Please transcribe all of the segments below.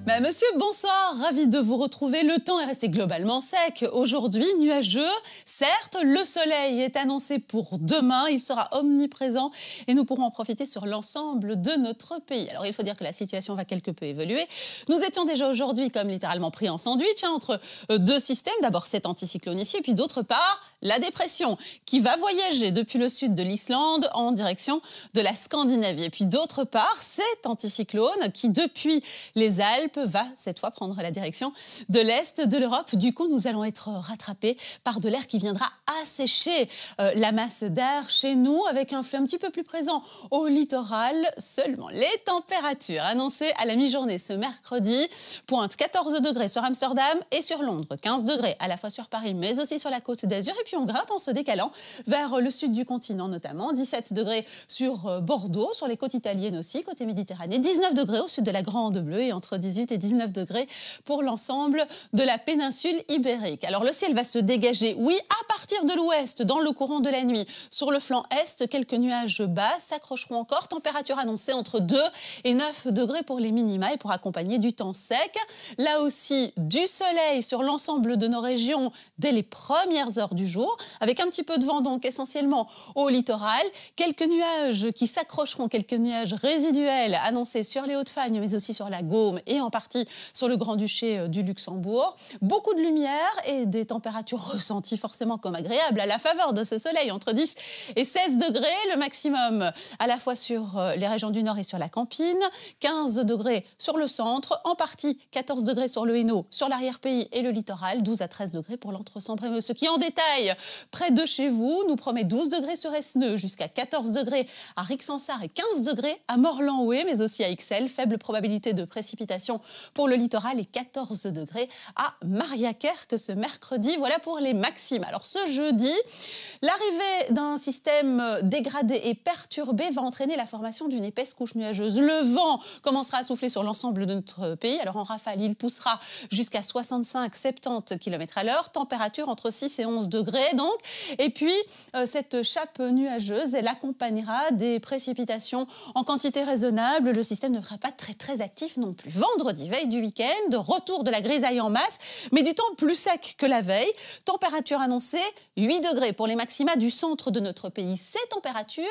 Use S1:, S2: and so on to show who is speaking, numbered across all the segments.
S1: Monsieur, bonsoir, ravi de vous retrouver. Le temps est resté globalement sec. Aujourd'hui, nuageux. Certes, le soleil est annoncé pour demain. Il sera omniprésent et nous pourrons en profiter sur l'ensemble de notre pays. Alors, il faut dire que la situation va quelque peu évoluer. Nous étions déjà aujourd'hui comme littéralement pris en sandwich entre deux systèmes. D'abord, cet anticyclone ici, et puis d'autre part, la dépression qui va voyager depuis le sud de l'Islande en direction de la Scandinavie. Et puis d'autre part, cet anticyclone qui, depuis les Alpes, va cette fois prendre la direction de l'Est de l'Europe. Du coup, nous allons être rattrapés par de l'air qui viendra assécher la masse d'air chez nous, avec un flux un petit peu plus présent au littoral seulement. Les températures annoncées à la mi-journée ce mercredi pointent 14 degrés sur Amsterdam et sur Londres, 15 degrés à la fois sur Paris mais aussi sur la Côte d'Azur. Et puis on grimpe en se décalant vers le sud du continent notamment, 17 degrés sur Bordeaux, sur les côtes italiennes aussi, côté Méditerranée, 19 degrés au sud de la Grande Bleue et entre 18 et 19 degrés pour l'ensemble de la péninsule ibérique. Alors le ciel va se dégager, oui, à partir de l'ouest dans le courant de la nuit. Sur le flanc est, quelques nuages bas s'accrocheront encore. Température annoncée entre 2 et 9 degrés pour les minima et pour accompagner du temps sec. Là aussi, du soleil sur l'ensemble de nos régions dès les premières heures du jour, avec un petit peu de vent donc essentiellement au littoral. Quelques nuages qui s'accrocheront, quelques nuages résiduels annoncés sur les Hauts-de-Fagne mais aussi sur la Gaume et en partie sur le Grand-Duché du Luxembourg. Beaucoup de lumière et des températures ressenties forcément comme agréables à la faveur de ce soleil, entre 10 et 16 degrés, le maximum à la fois sur les régions du Nord et sur la Campine, 15 degrés sur le centre, en partie 14 degrés sur le Hainaut, sur l'arrière-pays et le littoral, 12 à 13 degrés pour l'Entre-Sambre-et-Meuse. Ce qui en détail, près de chez vous, nous promet 12 degrés sur Esneux, jusqu'à 14 degrés à Rixensart et 15 degrés à Morlan-Houé, mais aussi à Ixelles. Faible probabilité de précipitation pour le littoral et 14 degrés à Mariakerke ce mercredi. Voilà pour les maximes. Alors ce jeudi, l'arrivée d'un système dégradé et perturbé va entraîner la formation d'une épaisse couche nuageuse. Le vent commencera à souffler sur l'ensemble de notre pays. Alors en rafale, il poussera jusqu'à 65-70 km à l'heure. Température entre 6 et 11 degrés donc. Et puis cette chape nuageuse, elle accompagnera des précipitations en quantité raisonnable. Le système ne sera pas très actif non plus. Vendredi, veille du week-end, retour de la grisaille en masse, mais du temps plus sec que la veille. Température annoncée 8 degrés pour les maxima du centre de notre pays. Ces températures,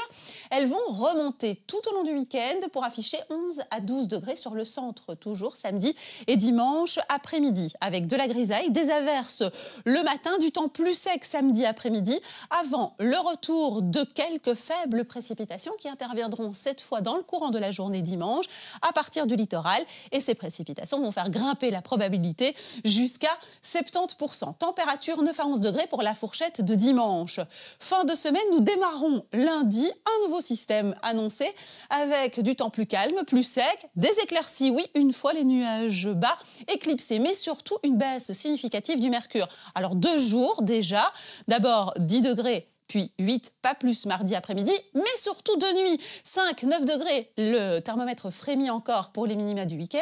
S1: elles vont remonter tout au long du week-end pour afficher 11 à 12 degrés sur le centre, toujours samedi et dimanche après-midi, avec de la grisaille, des averses le matin, du temps plus sec samedi après-midi, avant le retour de quelques faibles précipitations qui interviendront cette fois dans le courant de la journée dimanche à partir du littoral. Et ces précipitations vont faire grimper la probabilité jusqu'à 70%. Température 9 à 11 degrés pour la fourchette de dimanche. Fin de semaine, nous démarrons lundi un nouveau système annoncé avec du temps plus calme, plus sec, des éclaircies, oui, une fois les nuages bas éclipsés, mais surtout une baisse significative du mercure. Alors 2 jours déjà, d'abord 10 degrés, puis 8, pas plus mardi après-midi, mais surtout de nuit, 5, 9 degrés, le thermomètre frémit encore pour les minima du week-end,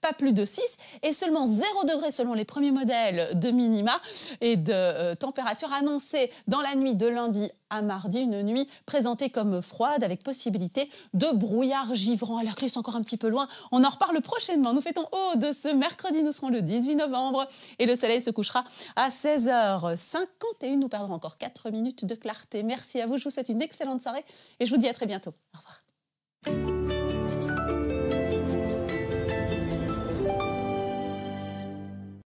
S1: pas plus de 6 et seulement 0 degrés selon les premiers modèles de minima et de température annoncée dans la nuit de lundi à mardi, une nuit présentée comme froide avec possibilité de brouillard givrant. Alors que c'est encore un petit peu loin, on en reparle prochainement. Nous fêtons haut de ce mercredi, nous serons le 18 novembre et le soleil se couchera à 16h51. Nous perdrons encore 4 minutes de clarté. Merci à vous, je vous souhaite une excellente soirée et je vous dis à très bientôt. Au revoir.